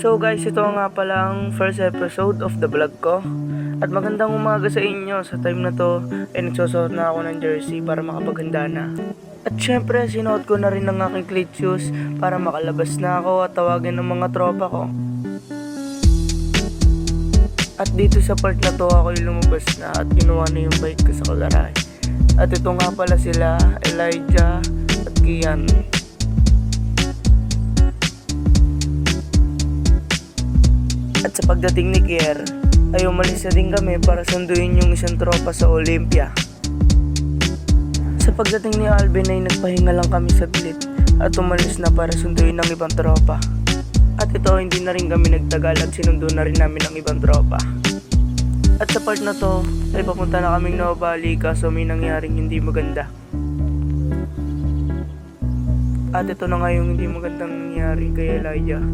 So guys, ito nga pala ang first episode of the vlog ko. At magandang umaga sa inyo. Sa time na to, nagsusuot na ako ng jersey para makapaghanda na. At syempre, sinuot ko na rin ang aking cleat shoes para makalabas na ako at tawagin ng mga tropa ko. At dito sa part na to, ako'y lumabas na at kinuha na yung bike ko sa garahe. At ito nga pala sila, Elijah at Kian. At sa pagdating ni Kier, ay umalis na din kami para sunduin yung isang tropa sa Olympia. Sa pagdating ni Alvin ay nagpahinga lang kami saglit at umalis na para sunduin ng ibang tropa. At ito, hindi na rin kami nagtagal at sinundo na rin namin ang ibang tropa. At sa part na to, ay papunta na kaming Novali kaso may nangyaring hindi maganda. At ito na nga yung hindi magandang nangyari kay Elijah.